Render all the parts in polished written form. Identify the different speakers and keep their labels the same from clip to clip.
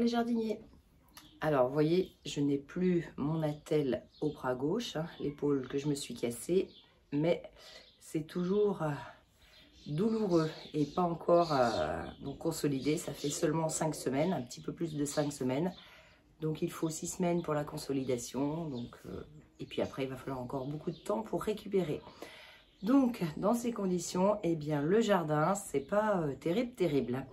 Speaker 1: Jardinier. Alors, vous voyez, je n'ai plus mon attelle au bras gauche, hein, l'épaule que je me suis cassée, mais c'est toujours douloureux et pas encore donc consolidé. Ça fait seulement 5 semaines, un petit peu plus de 5 semaines. Donc, il faut 6 semaines pour la consolidation. Donc, et puis après, il va falloir encore beaucoup de temps pour récupérer. Donc, dans ces conditions, eh bien, le jardin, c'est pas terrible.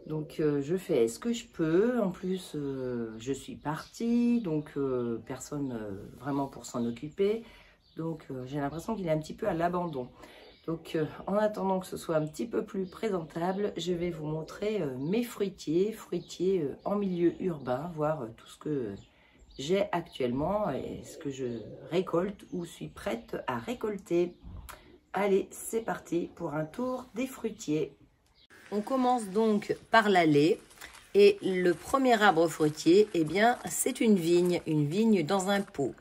Speaker 1: Donc, je fais ce que je peux. En plus, je suis partie, donc personne vraiment pour s'en occuper. Donc, j'ai l'impression qu'il est un petit peu à l'abandon. Donc, en attendant que ce soit un petit peu plus présentable, je vais vous montrer mes fruitiers en milieu urbain, voir tout ce que j'ai actuellement et ce que je récolte ou suis prête à récolter. Allez, c'est parti pour un tour des fruitiers. On commence donc par l'allée et le premier arbre fruitier, eh bien, c'est une vigne dans un pot.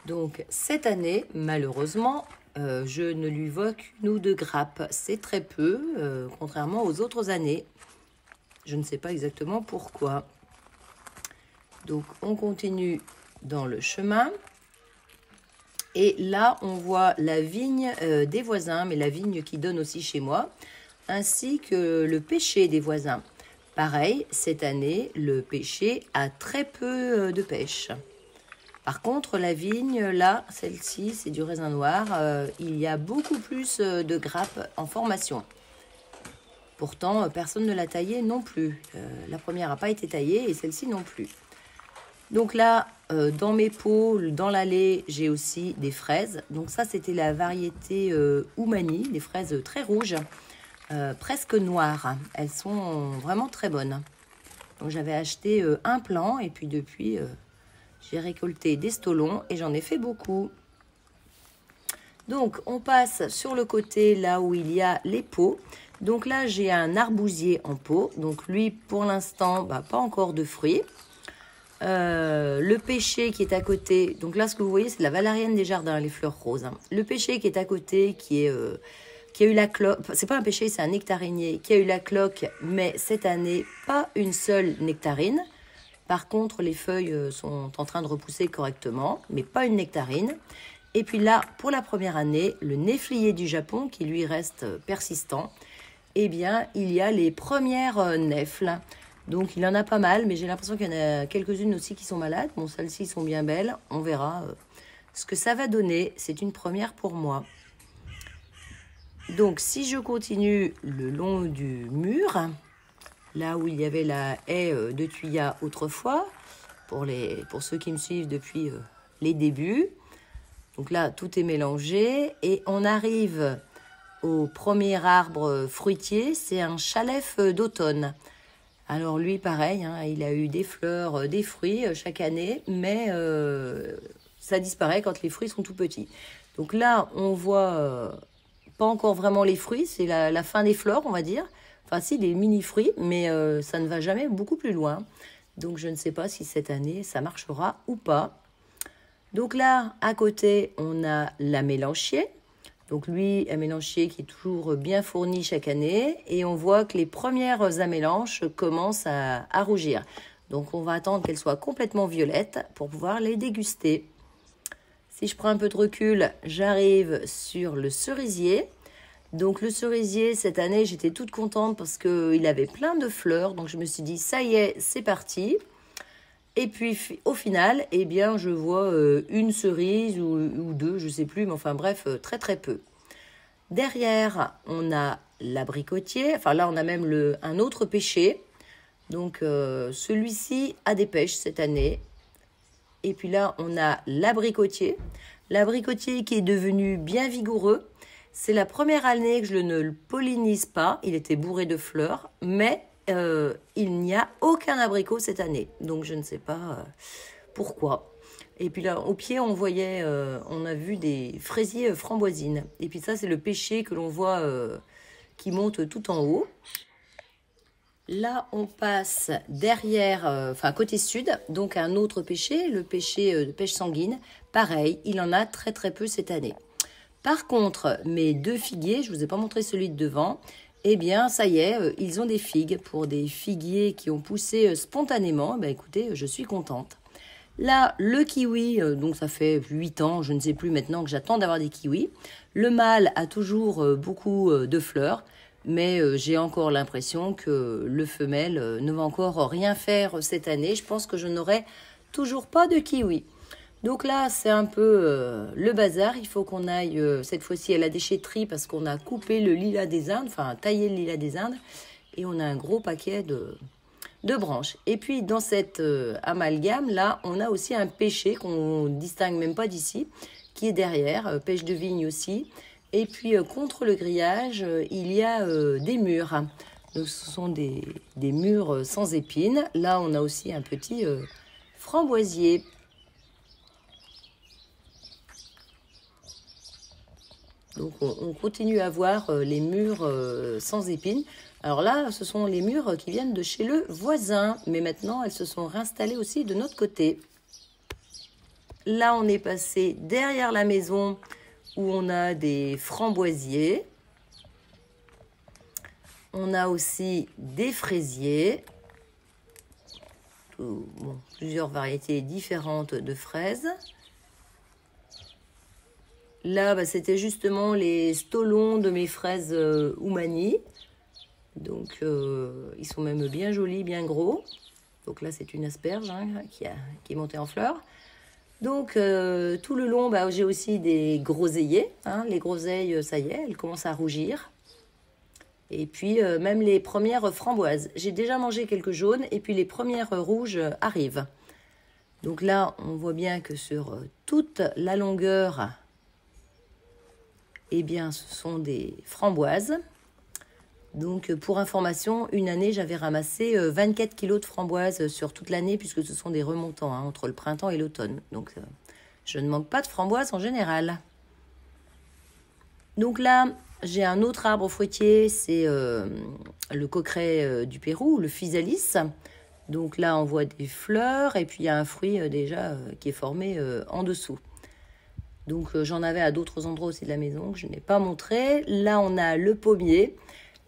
Speaker 1: Donc cette année, malheureusement, je ne lui vois qu'une ou deux grappes. C'est très peu, contrairement aux autres années. Je ne sais pas exactement pourquoi. Donc on continue dans le chemin. Et là, on voit la vigne des voisins, mais la vigne qui donne aussi chez moi, ainsi que le pêcher des voisins. Pareil, cette année, le pêcher a très peu de pêche. Par contre, la vigne, là, celle-ci, c'est du raisin noir. Il y a beaucoup plus de grappes en formation. Pourtant, personne ne l'a taillée non plus. La première n'a pas été taillée et celle-ci non plus. Donc là, dans mes pots, dans l'allée, j'ai aussi des fraises. Donc ça, c'était la variété Oumani, des fraises très rouges. Presque noires. Elles sont vraiment très bonnes. Donc j'avais acheté un plant et puis depuis j'ai récolté des stolons et j'en ai fait beaucoup. Donc on passe sur le côté là où il y a les pots. Donc là j'ai un arbousier en pot. Donc lui pour l'instant pas encore de fruits. Le pêcher qui est à côté. Donc là ce que vous voyez c'est la valériane des jardins, les fleurs roses. Hein. Le pêcher qui est à côté qui a eu la cloque, c'est pas un pêcher, c'est un nectarinier, qui a eu la cloque, mais cette année, pas une seule nectarine. Par contre, les feuilles sont en train de repousser correctement, mais pas une nectarine. Et puis là, pour la première année, le néflier du Japon, qui lui reste persistant, eh bien, il y a les premières nèfles. Donc, il y en a pas mal, mais j'ai l'impression qu'il y en a quelques-unes aussi qui sont malades. Bon, celles-ci sont bien belles, on verra ce que ça va donner. C'est une première pour moi. Donc, si je continue le long du mur, là où il y avait la haie de tuyas autrefois, pour ceux qui me suivent depuis les débuts. Donc là, tout est mélangé et on arrive au premier arbre fruitier, c'est un chalef d'automne. Alors lui, pareil, hein, il a eu des fleurs, des fruits chaque année, mais ça disparaît quand les fruits sont tout petits. Donc là, on voit... pas encore vraiment les fruits, c'est la fin des fleurs, on va dire. Enfin, si, des mini-fruits, mais ça ne va jamais beaucoup plus loin. Donc, je ne sais pas si cette année, ça marchera ou pas. Donc là, à côté, on a la mélanchier. Donc lui, un mélanchier qui est toujours bien fourni chaque année. Et on voit que les premières amélanches commencent à rougir. Donc, on va attendre qu'elles soient complètement violettes pour pouvoir les déguster. Si je prends un peu de recul, j'arrive sur le cerisier. Donc le cerisier, cette année, j'étais toute contente parce qu'il avait plein de fleurs. Donc je me suis dit, ça y est, c'est parti. Et puis au final, eh bien, je vois une cerise ou deux, je ne sais plus. Mais enfin bref, très très peu. Derrière, on a l'abricotier. Enfin là, on a même un autre pêcher. Donc celui-ci a des pêches cette année. Et puis là, on a l'abricotier. L'abricotier qui est devenu bien vigoureux. C'est la première année que je ne le pollinise pas. Il était bourré de fleurs, mais il n'y a aucun abricot cette année. Donc, je ne sais pas pourquoi. Et puis là, au pied, on voyait, on a vu des fraisiers framboisines. Et puis ça, c'est le pêcher que l'on voit qui monte tout en haut. Là, on passe derrière, enfin côté sud, donc un autre pêcher, le pêcher de pêche sanguine. Pareil, il en a très très peu cette année. Par contre, mes 2 figuiers, je ne vous ai pas montré celui de devant, eh bien, ça y est, ils ont des figues. Pour des figuiers qui ont poussé spontanément, ben, écoutez, je suis contente. Là, le kiwi, donc ça fait 8 ans, je ne sais plus maintenant que j'attends d'avoir des kiwis. Le mâle a toujours beaucoup de fleurs, mais j'ai encore l'impression que le femelle ne va encore rien faire cette année. Je pense que je n'aurai toujours pas de kiwi. Donc là, c'est un peu le bazar. Il faut qu'on aille cette fois-ci à la déchetterie parce qu'on a coupé le lilas des Indes, enfin taillé le lilas des Indes. Et on a un gros paquet de branches. Et puis dans cet amalgame, là, on a aussi un pêcher qu'on ne distingue même pas d'ici, qui est derrière, pêche de vigne aussi. Et puis contre le grillage, il y a des mûres. Donc, ce sont des mûres sans épines. Là, on a aussi un petit framboisier. Donc, on continue à voir les mûres sans épines. Alors là, ce sont les mûres qui viennent de chez le voisin. Mais maintenant, elles se sont réinstallées aussi de notre côté. Là, on est passé derrière la maison où on a des framboisiers. On a aussi des fraisiers. Bon, plusieurs variétés différentes de fraises. Là, c'était justement les stolons de mes fraises Oumani. Donc, ils sont même bien jolis, bien gros. Donc là, c'est une asperge qui est montée en fleurs. Donc, tout le long, j'ai aussi des groseilliers. Les groseilles, ça y est, elles commencent à rougir. Et puis, même les premières framboises. J'ai déjà mangé quelques jaunes et puis les premières rouges arrivent. Donc là, on voit bien que sur toute la longueur, eh bien, ce sont des framboises. Donc, pour information, une année, j'avais ramassé 24 kilos de framboises sur toute l'année, puisque ce sont des remontants entre le printemps et l'automne. Donc, je ne manque pas de framboises en général. Donc là, j'ai un autre arbre fruitier, c'est le coqueret du Pérou, le physalis. Donc là, on voit des fleurs et puis il y a un fruit déjà qui est formé en dessous. Donc, j'en avais à d'autres endroits aussi de la maison que je n'ai pas montré. Là, on a le pommier.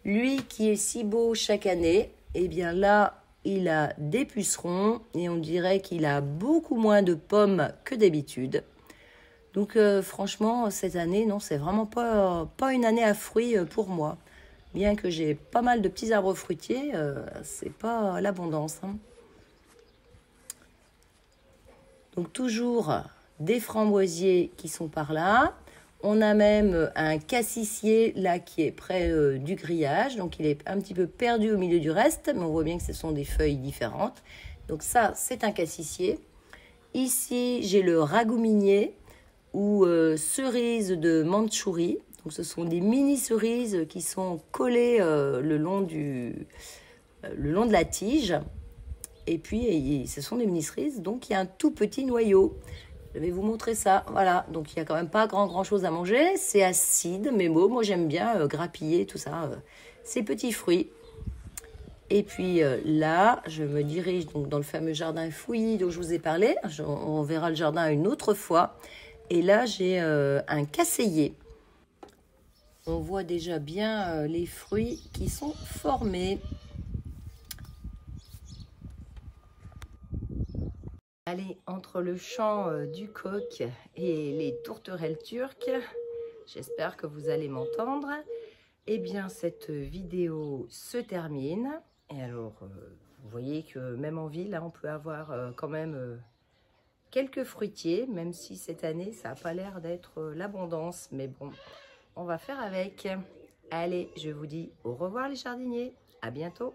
Speaker 1: Lui qui est si beau chaque année, eh bien là, il a des pucerons et on dirait qu'il a beaucoup moins de pommes que d'habitude. Donc, franchement, cette année, non, c'est vraiment pas une année à fruits pour moi. Bien que j'ai pas mal de petits arbres fruitiers, c'est pas l'abondance. Donc, toujours des framboisiers qui sont par là. On a même un cassissier là qui est près du grillage. Donc, il est un petit peu perdu au milieu du reste. Mais on voit bien que ce sont des feuilles différentes. Donc, ça, c'est un cassissier. Ici, j'ai le ragouminier ou cerises de Mandchourie. Donc, ce sont des mini-cerises qui sont collées le long de la tige. Et puis, ce sont des mini-cerises. Donc, il y a un tout petit noyau. Je vais vous montrer ça. Voilà, donc il n'y a quand même pas grand chose à manger. C'est acide, mais bon, moi j'aime bien grappiller tout ça, ces petits fruits. Et puis là, je me dirige donc dans le fameux jardin fouillis dont je vous ai parlé. On verra le jardin une autre fois. Et là, j'ai un casseillier. On voit déjà bien les fruits qui sont formés. Allez, entre le chant du coq et les tourterelles turques, j'espère que vous allez m'entendre. Eh bien, cette vidéo se termine. Et alors, vous voyez que même en ville, on peut avoir quand même quelques fruitiers, même si cette année, ça n'a pas l'air d'être l'abondance. Mais bon, on va faire avec. Allez, je vous dis au revoir les jardiniers. À bientôt.